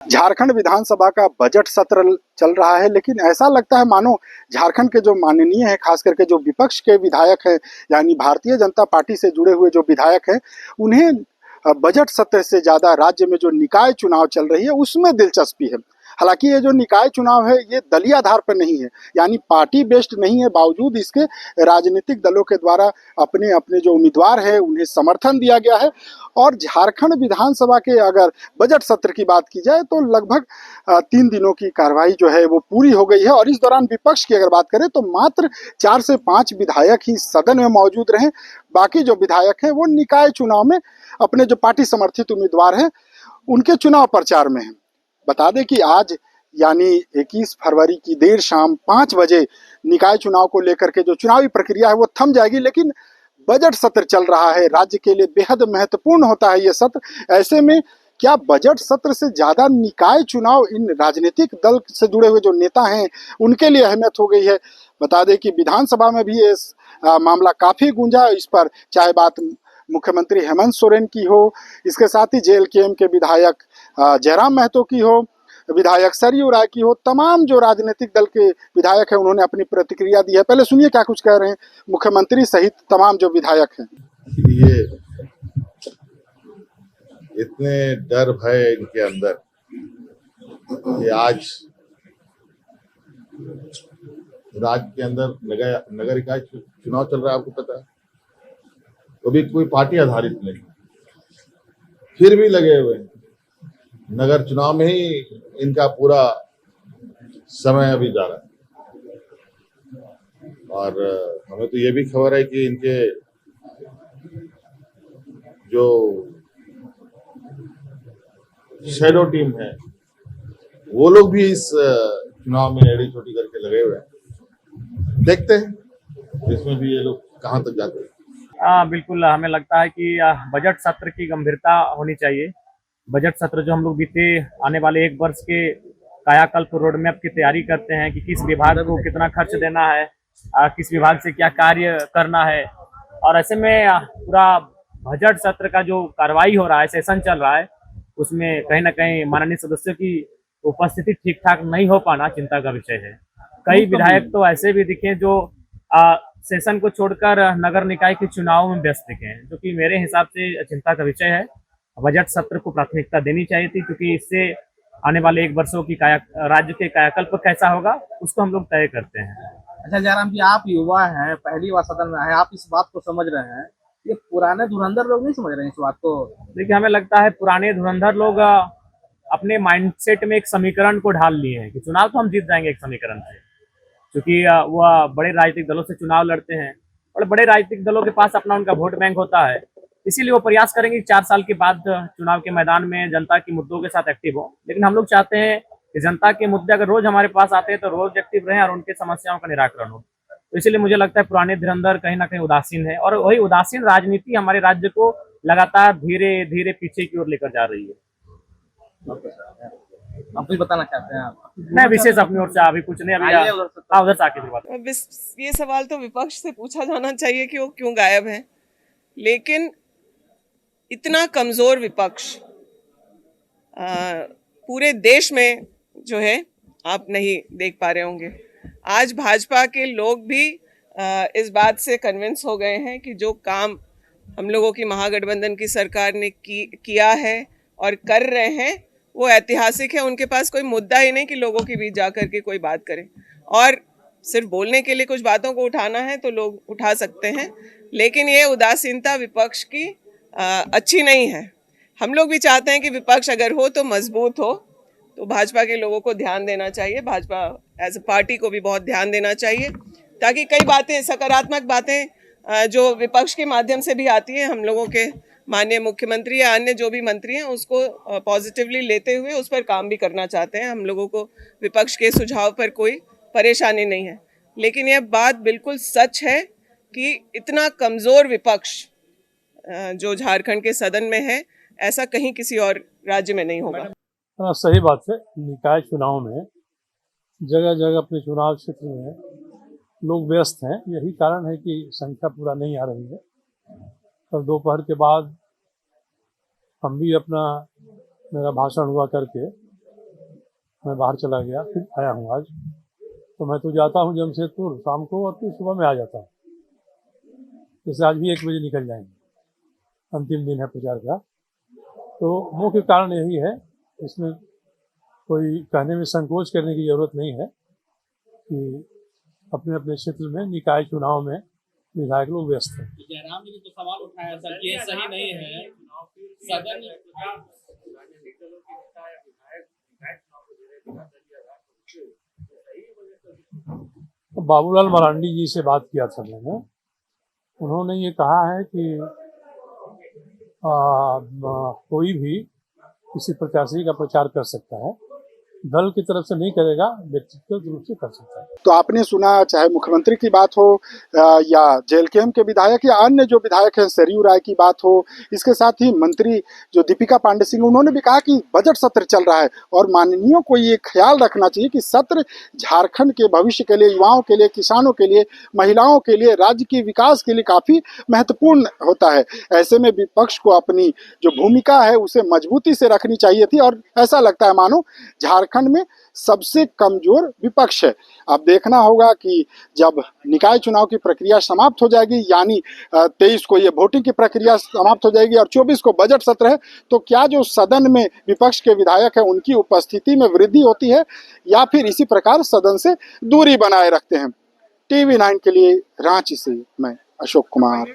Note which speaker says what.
Speaker 1: झारखंड विधानसभा का बजट सत्र चल रहा है, लेकिन ऐसा लगता है मानो झारखंड के जो माननीय हैं, खास करके जो विपक्ष के विधायक हैं, यानी भारतीय जनता पार्टी से जुड़े हुए जो विधायक हैं, उन्हें बजट सत्र से ज़्यादा राज्य में जो निकाय चुनाव चल रही है उसमें दिलचस्पी है। हालांकि ये जो निकाय चुनाव है ये दलीय आधार पर नहीं है, यानी पार्टी बेस्ड नहीं है, बावजूद इसके राजनीतिक दलों के द्वारा अपने अपने जो उम्मीदवार हैं उन्हें समर्थन दिया गया है। और झारखंड विधानसभा के अगर बजट सत्र की बात की जाए तो लगभग 3 दिनों की कार्रवाई जो है वो पूरी हो गई है। और इस दौरान विपक्ष की अगर बात करें तो मात्र 4 से 5 विधायक ही सदन में मौजूद रहे। बाकी जो विधायक हैं वो निकाय चुनाव में अपने जो पार्टी समर्थित उम्मीदवार हैं उनके चुनाव प्रचार में हैं। बता दें कि आज यानी 21 फरवरी की देर शाम 5 बजे निकाय चुनाव को लेकर के जो चुनावी प्रक्रिया है वो थम जाएगी, लेकिन बजट सत्र चल रहा है। राज्य के लिए बेहद महत्वपूर्ण होता है ये सत्र। ऐसे में क्या बजट सत्र से ज्यादा निकाय चुनाव इन राजनीतिक दल से जुड़े हुए जो नेता हैं उनके लिए अहमियत हो गई है। बता दें कि विधानसभा में भी ये मामला काफी गूंजा। इस पर चाहे बात मुख्यमंत्री हेमंत सोरेन की हो, इसके साथ ही जेएलकेएम के विधायक जयराम महतो की हो, विधायक सरयू राय की हो, तमाम जो राजनीतिक दल के विधायक हैं उन्होंने अपनी प्रतिक्रिया दी है। पहले सुनिए क्या कुछ कह रहे हैं मुख्यमंत्री सहित तमाम जो विधायक हैं।
Speaker 2: ये इतने डर भय इनके अंदर कि आज राज्य के अंदर नगर इकाई चुनाव चल रहा है, आपको पता है, तो भी कोई पार्टी आधारित नहीं, फिर भी लगे हुए हैं। नगर चुनाव में ही इनका पूरा समय अभी जा रहा है। और हमें तो ये भी खबर है कि इनके जो शैडो टीम है वो लोग भी इस चुनाव में एड़ी चोटी करके लगे हुए हैं। देखते हैं इसमें भी ये लोग कहां तक जाते हैं।
Speaker 3: बिल्कुल, हमें लगता है कि बजट सत्र की गंभीरता होनी चाहिए। बजट सत्र जो हम लोग बीते आने वाले 1 वर्ष के कायाकल्प रोड मैप की तैयारी करते हैं कि किस विभाग को कितना खर्च देना है, किस विभाग से क्या कार्य करना है। और ऐसे में पूरा बजट सत्र का जो कार्रवाई हो रहा है, सेशन चल रहा है, उसमें कहीं ना कहीं माननीय सदस्यों की उपस्थिति ठीक ठाक नहीं हो पाना चिंता का विषय है। कई विधायक तो ऐसे भी दिखे जो सेशन को छोड़कर नगर निकाय के चुनाव में व्यस्त दिखे, जो कि मेरे हिसाब से चिंता का विषय है। बजट सत्र को प्राथमिकता देनी चाहिए थी, क्योंकि इससे आने वाले 1 वर्षों की राज्य के कायाकल्प कैसा होगा उसको हम लोग तय करते हैं।
Speaker 4: अच्छा जयराम जी, आप युवा हैं, पहली बार सदन में आए, आप इस बात को समझ रहे हैं, ये पुराने धुरंधर लोग नहीं समझ रहे हैं इस बात को?
Speaker 3: देखिए, हमें लगता है पुराने धुरंधर लोग अपने माइंडसेट में एक समीकरण को ढाल लिए हैं कि चुनाव तो हम जीत जाएंगे एक समीकरण से, क्योंकि वह बड़े राजनीतिक दलों से चुनाव लड़ते हैं और बड़े राजनीतिक दलों के पास अपना उनका वोट बैंक होता है। इसीलिए वो प्रयास करेंगे 4 साल के बाद चुनाव के मैदान में जनता के मुद्दों के साथ एक्टिव हो। लेकिन हम लोग चाहते हैं कि जनता के मुद्दे अगर रोज हमारे पास आते हैं तो रोज एक्टिव रहें और उनके समस्याओं का निराकरण हो। तो इसीलिए मुझे लगता है पुराने धुरंधर कहीं ना कहीं उदासीन है, और वही उदासीन राजनीति हमारे राज्य को लगातार धीरे धीरे पीछे की ओर लेकर जा रही है।
Speaker 4: आप कुछ बताना चाहते हैं? आप
Speaker 3: मैं विशेष अपनी ओर से अभी कुछ नहीं, अभी उधर से आके बात।
Speaker 5: ये सवाल तो विपक्ष से पूछा जाना चाहिए कि वो क्यों गायब है, लेकिन इतना कमजोर विपक्ष पूरे देश में जो है आप नहीं देख पा रहे होंगे। आज भाजपा के लोग भी इस बात से कन्विंस हो गए हैं कि जो काम हम लोगों की महागठबंधन की सरकार ने किया है और कर रहे हैं वो ऐतिहासिक है। उनके पास कोई मुद्दा ही नहीं कि लोगों के बीच जाकर के कोई बात करें, और सिर्फ बोलने के लिए कुछ बातों को उठाना है तो लोग उठा सकते हैं, लेकिन ये उदासीनता विपक्ष की अच्छी नहीं है। हम लोग भी चाहते हैं कि विपक्ष अगर हो तो मजबूत हो, तो भाजपा के लोगों को ध्यान देना चाहिए, भाजपा एज अ पार्टी को भी बहुत ध्यान देना चाहिए, ताकि कई बातें, सकारात्मक बातें जो विपक्ष के माध्यम से भी आती हैं, हम लोगों के माननीय मुख्यमंत्री या अन्य जो भी मंत्री हैं उसको पॉजिटिवली लेते हुए उस पर काम भी करना चाहते हैं। हम लोगों को विपक्ष के सुझाव पर कोई परेशानी नहीं है, लेकिन यह बात बिल्कुल सच है कि इतना कमज़ोर विपक्ष जो झारखंड के सदन में है, ऐसा कहीं किसी और राज्य में नहीं होगा।
Speaker 6: सही बात है। निकाय चुनाव में जगह जगह अपने चुनाव क्षेत्र में लोग व्यस्त हैं, यही कारण है कि संख्या पूरा नहीं आ रही है। कल दोपहर के बाद हम भी मेरा भाषण हुआ करके मैं बाहर चला गया, फिर आया हूँ आज। तो मैं तो जाता हूँ जमशेदपुर शाम को और फिर सुबह में आ जाता हूँ। जैसे आज भी 1 बजे निकल जाएंगे, अंतिम दिन है प्रचार का। तो मुख्य कारण यही है, इसमें कोई कहने में संकोच करने की जरूरत नहीं है कि अपने अपने क्षेत्र में निकाय चुनाव में विधायक लोग व्यस्त हैं।
Speaker 4: जयराम जी ने तो सवाल उठाया सर कि ये सही नहीं है सदन
Speaker 6: तो बाबूलाल मरांडी जी से बात किया था मैंने, उन्होंने ये कहा है कि कोई भी किसी प्रत्याशी का प्रचार कर सकता है, दल की तरफ से नहीं करेगा, व्यक्तिगत रूप से कर सकता है।
Speaker 1: तो आपने सुना, चाहे मुख्यमंत्री की बात हो या जेएलकेएम के विधायक या अन्य जो विधायक हैं, सरयू राय की बात हो, इसके साथ ही मंत्री जो दीपिका पांडे सिंह, उन्होंने भी कहा कि बजट सत्र चल रहा है और माननीयों को ये ख्याल रखना चाहिए कि सत्र झारखंड के भविष्य के लिए, युवाओं के लिए, किसानों के लिए, महिलाओं के लिए, राज्य के विकास के लिए काफी महत्वपूर्ण होता है। ऐसे में विपक्ष को अपनी जो भूमिका है उसे मजबूती से रखनी चाहिए थी और ऐसा लगता है मानो झारखंड में सबसे कमजोर विपक्ष है। अब देखना होगा कि जब निकाय चुनाव की प्रक्रिया समाप्त हो जाएगी, यानी 23 को ये वोटिंग की प्रक्रिया समाप्त हो जाएगी और 24 को बजट सत्र है, तो क्या जो सदन में विपक्ष के विधायक हैं उनकी उपस्थिति में वृद्धि होती है या फिर इसी प्रकार सदन से दूरी बनाए रखते हैं। TV9 के लिए रांची से मैं अशोक कुमार।